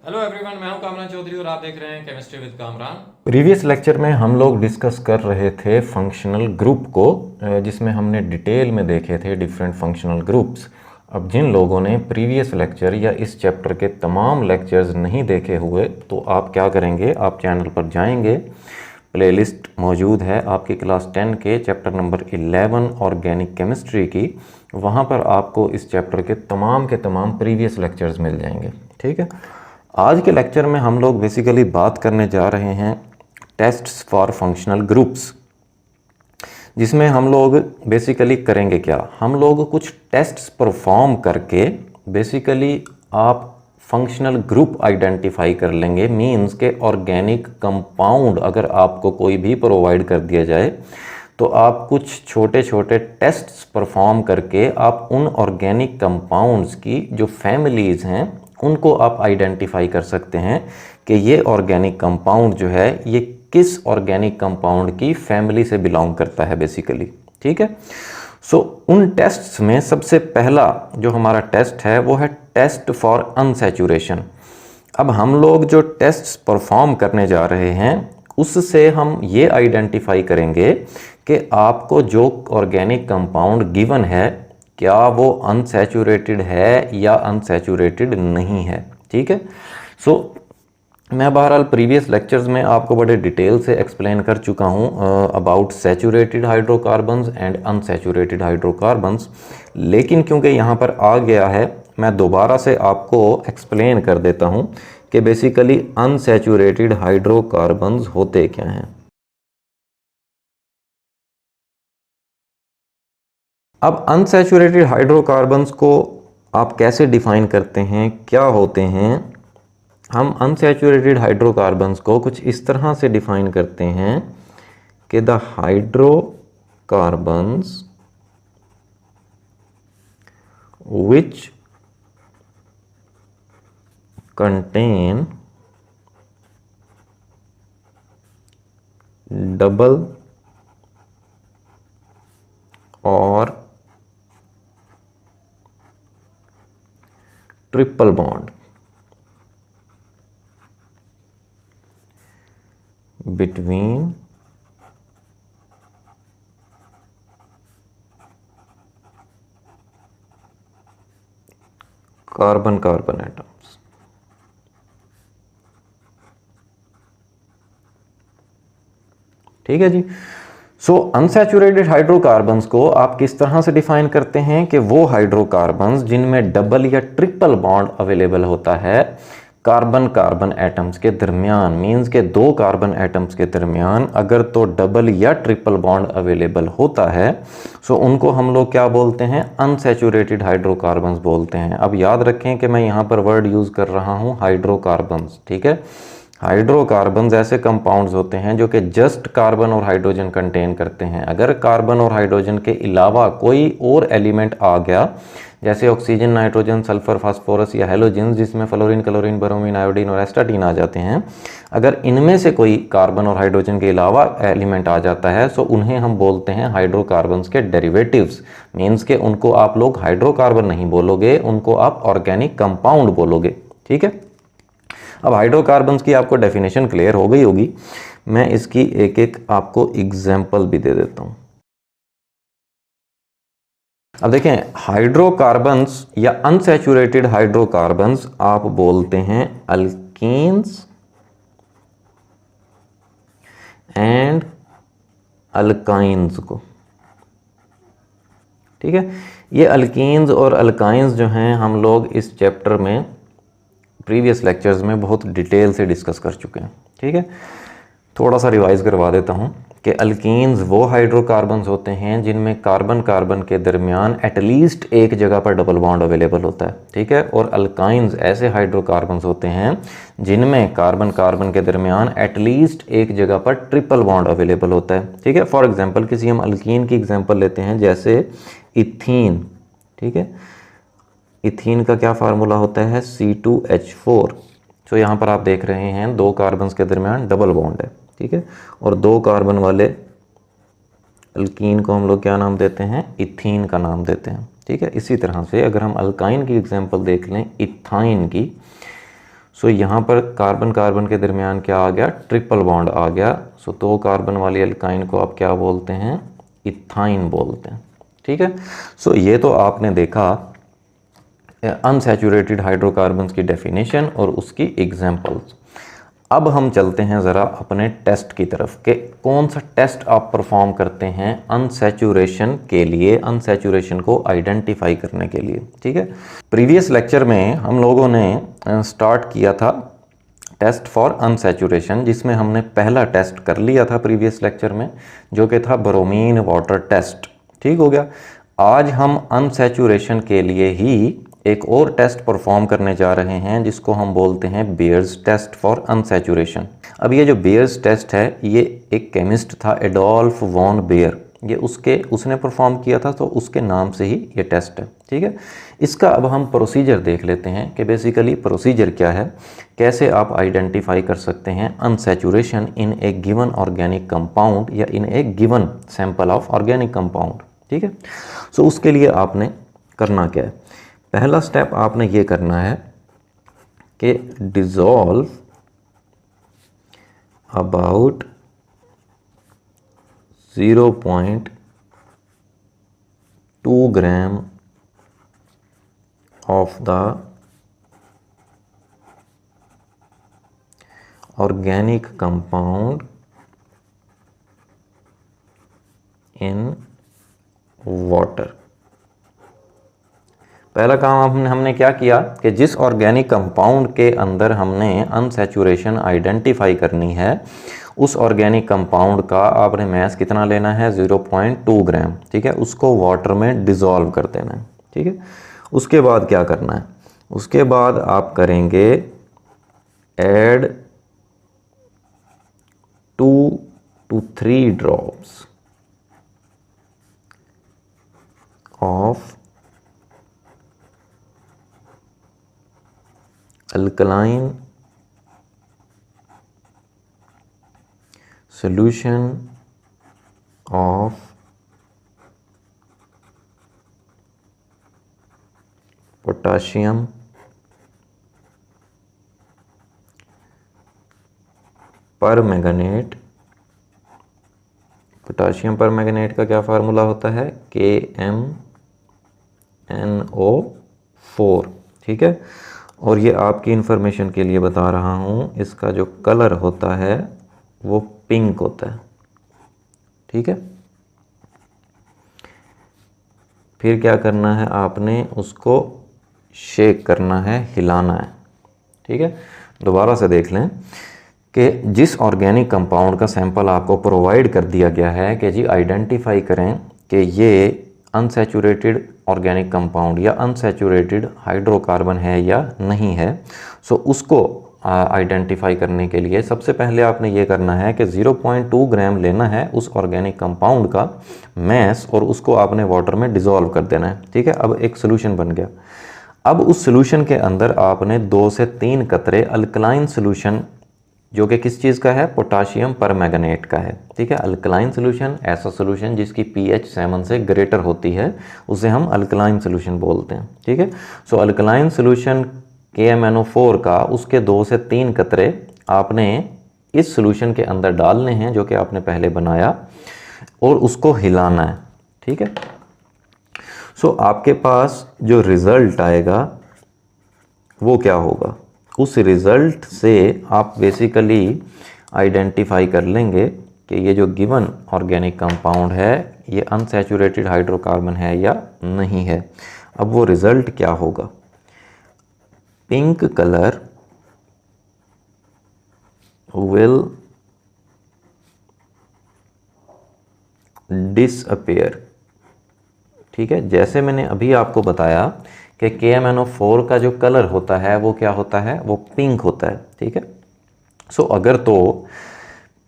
Hello everyone, मैं हूं कामरान चौधरी और आप देख रहे हैं chemistry with Kamran. Previous lecture में हम लोग डिस्कस कर रहे थे फंक्शनल ग्रुप को, जिसमें हमने डिटेल में देखे थे डिफरेंट फंक्शनल ग्रुप्स। अब जिन लोगों ने प्रीवियस लेक्चर या इस चैप्टर के तमाम लेक्चर्स नहीं देखे हुए तो आप क्या करेंगे, आप चैनल पर जाएंगे, प्लेलिस्ट मौजूद है आपकी क्लास 10 के चैप्टर नंबर 11 ऑर्गेनिक केमिस्ट्री की। वहाँ पर आपको इस चैप्टर के तमाम प्रीवियस लेक्चर्स मिल जाएंगे। ठीक है, आज के लेक्चर में हम लोग बेसिकली बात करने जा रहे हैं टेस्ट्स फॉर फंक्शनल ग्रुप्स, जिसमें हम लोग बेसिकली करेंगे क्या, हम लोग कुछ टेस्ट्स परफॉर्म करके बेसिकली आप फंक्शनल ग्रुप आइडेंटिफाई कर लेंगे। मींस के ऑर्गेनिक कंपाउंड अगर आपको कोई भी प्रोवाइड कर दिया जाए तो आप कुछ छोटे छोटे टेस्ट्स परफॉर्म करके आप उन ऑर्गेनिक कंपाउंड्स की जो फैमिलीज़ हैं उनको आप आइडेंटिफाई कर सकते हैं कि ये ऑर्गेनिक कंपाउंड जो है ये किस ऑर्गेनिक कंपाउंड की फैमिली से बिलोंग करता है बेसिकली। ठीक है, सो उन टेस्ट्स में सबसे पहला जो हमारा टेस्ट है वो है टेस्ट फॉर अनसैचुरेशन। अब हम लोग जो टेस्ट्स परफॉर्म करने जा रहे हैं उससे हम ये आइडेंटिफाई करेंगे कि आपको जो ऑर्गेनिक कंपाउंड गिवन है क्या वो अनसैचुरेटेड है या अनसैचुरेटेड नहीं है। ठीक है, सो मैं बहरहाल प्रीवियस लेक्चर्स में आपको बड़े डिटेल से एक्सप्लेन कर चुका हूँ about saturated hydrocarbons and unsaturated hydrocarbons, लेकिन क्योंकि यहाँ पर आ गया है मैं दोबारा से आपको एक्सप्लेन कर देता हूँ कि बेसिकली अनसैचुरेटेड हाइड्रोकार्बन्स होते क्या हैं। अब अनसैचुरेटेड हाइड्रोकार्बन्स को आप कैसे डिफाइन करते हैं, क्या होते हैं। हम अनसैचुरेटेड हाइड्रोकार्बन्स को कुछ इस तरह से डिफाइन करते हैं कि the hydrocarbons which contain double or triple bond between carbon carbon atoms. ठीक है जी, सो अनसैचुरेटेड हाइड्रोकार्बन्स को आप किस तरह से डिफाइन करते हैं कि वो हाइड्रोकार्बन्स जिनमें डबल या ट्रिपल बॉन्ड अवेलेबल होता है कार्बन कार्बन एटम्स के दरमियान। मींस के दो कार्बन एटम्स के दरमियान अगर तो डबल या ट्रिपल बॉन्ड अवेलेबल होता है सो उनको हम लोग क्या बोलते हैं, अनसैचुरेटेड हाइड्रोकार्बन्स बोलते हैं। अब याद रखें कि मैं यहाँ पर वर्ड यूज़ कर रहा हूँ हाइड्रोकार्बन्स। ठीक है, हाइड्रोकार्बन्स ऐसे कंपाउंड्स होते हैं जो कि जस्ट कार्बन और हाइड्रोजन कंटेन करते हैं। अगर कार्बन और हाइड्रोजन के अलावा कोई और एलिमेंट आ गया जैसे ऑक्सीजन, नाइट्रोजन, सल्फर, फास्फोरस या हेलोजन्स जिसमें फ्लोरीन, क्लोरीन, ब्रोमीन, आयोडीन और एस्टाटीन आ जाते हैं, अगर इनमें से कोई कार्बन और हाइड्रोजन के अलावा एलिमेंट आ जाता है तो उन्हें हम बोलते हैं हाइड्रोकार्बन्स के डेरिवेटिव्स। मीन्स के उनको आप लोग हाइड्रोकार्बन नहीं बोलोगे, उनको आप ऑर्गेनिक कंपाउंड बोलोगे। ठीक है, अब हाइड्रोकार्बन्स की आपको डेफिनेशन क्लियर हो गई होगी, मैं इसकी एक एक आपको एग्जाम्पल भी दे देता हूँ। अब देखें, हाइड्रोकार्बन्स या अनसैचुरेटेड हाइड्रोकार्बन्स आप बोलते हैं अल्कीन्स एंड अल्काइंस को। ठीक है, ये अल्कीन्स और अल्काइंस जो हैं हम लोग इस चैप्टर में प्रीवियस लेक्चर्स में बहुत डिटेल से डिस्कस कर चुके हैं। ठीक है, थोड़ा सा रिवाइज करवा देता हूँ कि अल्कीन्स वो हाइड्रोकार्बन्स होते हैं जिनमें कार्बन कार्बन के दरमियान एटलीस्ट एक जगह पर डबल बॉन्ड अवेलेबल होता है। ठीक है, और अल्काइंस ऐसे हाइड्रोकार्बन्स होते हैं जिनमें कार्बन कार्बन के दरमियान एटलीस्ट एक जगह पर ट्रिपल बॉन्ड अवेलेबल होता है। ठीक है, फॉर एग्जांपल किसी हम अल्कीन की एग्जांपल लेते हैं जैसे इथीन। ठीक है, इथीन का क्या फार्मूला होता है, C2H4। तो यहाँ पर आप देख रहे हैं दो कार्बन्स के दरमियान डबल बॉन्ड है। ठीक है, और दो कार्बन वाले अल्कीन को हम लोग क्या नाम देते हैं, इथीन का नाम देते हैं। ठीक है, इसी तरह से अगर हम अल्काइन की एग्जांपल देख लें इथाइन की, सो यहाँ पर कार्बन कार्बन के दरमियान क्या आ गया, ट्रिपल बॉन्ड आ गया। सो 2 कार्बन वाली एल्काइन को आप क्या बोलते हैं, इथाइन बोलते हैं। ठीक है, सो ये तो आपने देखा अनसैचुरेटेड हाइड्रोकार्बन्स की डेफिनेशन और उसकी एग्जांपल्स। अब हम चलते हैं ज़रा अपने टेस्ट की तरफ कि कौन सा टेस्ट आप परफॉर्म करते हैं अनसैचुरेशन के लिए, अनसैचुरेशन को आइडेंटिफाई करने के लिए। ठीक है, प्रीवियस लेक्चर में हम लोगों ने स्टार्ट किया था टेस्ट फॉर अनसैचुरेशन, जिसमें हमने पहला टेस्ट कर लिया था प्रीवियस लेक्चर में, जो कि था ब्रोमीन वाटर टेस्ट। ठीक हो गया। आज हम अनसैचुरेशन के लिए ही एक और टेस्ट परफॉर्म करने जा रहे हैं जिसको हम बोलते हैं बेयर्स टेस्ट फॉर अनसैचुरेशन। अब ये जो बेयर्स टेस्ट है ये एक केमिस्ट था एडोल्फ वॉन बेयर, ये उसने परफॉर्म किया था, तो उसके नाम से ही ये टेस्ट है। ठीक है, इसका अब हम प्रोसीजर देख लेते हैं कि बेसिकली प्रोसीजर क्या है, कैसे आप आइडेंटिफाई कर सकते हैं unsaturation in a given organic compound या in a given sample of organic compound. ठीक है, सो उसके लिए आपने करना क्या है, पहला स्टेप आपने ये करना है कि dissolve about 0.2 gram of the organic compound in water. पहला काम हमने क्या किया कि जिस ऑर्गेनिक कंपाउंड के अंदर हमने अनसैचुरेशन आइडेंटिफाई करनी है, उस ऑर्गेनिक कंपाउंड का आपने मैस कितना लेना है, 0.2 ग्राम। ठीक है, उसको वाटर में डिज़ोल्व कर देना है। ठीक है, उसके बाद क्या करना है, उसके बाद आप करेंगे add 2 to 3 drops of alkaline solution of potassium permanganate. Potassium permanganate का क्या फार्मूला होता है, KMnO4। ठीक है, और ये आपकी इंफॉर्मेशन के लिए बता रहा हूँ, इसका जो कलर होता है वो पिंक होता है। ठीक है, फिर क्या करना है, आपने उसको शेक करना है, हिलाना है। ठीक है, दोबारा से देख लें कि जिस ऑर्गेनिक कंपाउंड का सैंपल आपको प्रोवाइड कर दिया गया है कि जी आइडेंटिफाई करें कि ये अनसैचुरेटेड ऑर्गेनिक कंपाउंड या अनसैचुरेटेड हाइड्रोकार्बन है या नहीं है, सो उसको आइडेंटिफाई करने के लिए सबसे पहले आपने ये करना है कि 0.2 ग्राम लेना है उस ऑर्गेनिक कंपाउंड का मैस और उसको आपने वाटर में डिज़ोल्व कर देना है। ठीक है, अब एक सोल्यूशन बन गया। अब उस सोल्यूशन के अंदर आपने 2 से 3 कतरे अल्कलाइन सोल्यूशन, जो कि किस चीज़ का है, पोटाशियम परमैंगनेट का है। ठीक है, अल्कलाइन सोल्यूशन ऐसा सोल्यूशन जिसकी pH 7 से ग्रेटर होती है, उसे हम अल्कलाइन सोल्यूशन बोलते हैं। ठीक है, सो अल्कलाइन सोल्यूशन KMnO4 का उसके 2 से 3 कतरे आपने इस सोल्यूशन के अंदर डालने हैं जो कि आपने पहले बनाया, और उसको हिलाना है। ठीक है, सो आपके पास जो रिज़ल्ट आएगा वो क्या होगा, उस रिज़ल्ट से आप बेसिकली आइडेंटिफाई कर लेंगे कि ये जो गिवन ऑर्गेनिक कंपाउंड है ये अनसैचुरेटेड हाइड्रोकार्बन है या नहीं है। अब वो रिज़ल्ट क्या होगा, पिंक कलर विल डिसअपीयर। ठीक है, जैसे मैंने अभी आपको बताया कि KMnO4 का जो कलर होता है वो क्या होता है, वो पिंक होता है। ठीक है, सो अगर तो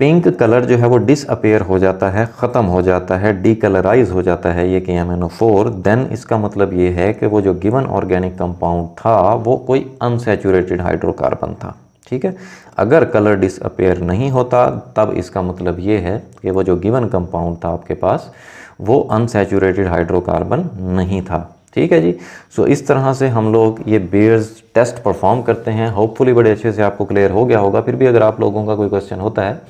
पिंक कलर जो है वो डिसअपीयर हो जाता है, ख़त्म हो जाता है, डीकलराइज हो जाता है ये KMnO4, देन इसका मतलब ये है कि वो जो गिवन ऑर्गेनिक कंपाउंड था वो कोई अनसैचुरेटेड हाइड्रोकार्बन था। ठीक है, अगर कलर डिसअपीयर नहीं होता तब इसका मतलब ये है कि वो जो गिवन कंपाउंड था आपके पास वो अनसैचुरेटेड हाइड्रोकार्बन नहीं था। ठीक है जी। सो इस तरह से हम लोग ये बेयर्स टेस्ट परफॉर्म करते हैं। होपफुली बड़े अच्छे से आपको क्लियर हो गया होगा। फिर भी अगर आप लोगों का कोई क्वेश्चन होता है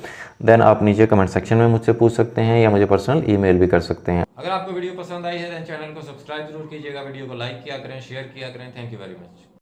देन आप नीचे कमेंट सेक्शन में मुझसे पूछ सकते हैं या मुझे पर्सनल ईमेल भी कर सकते हैं। अगर आपको वीडियो पसंद आई है तो चैनल को सब्सक्राइब जरूर कीजिएगा, वीडियो को लाइक किया करें, शेयर किया करें। Thank you very much.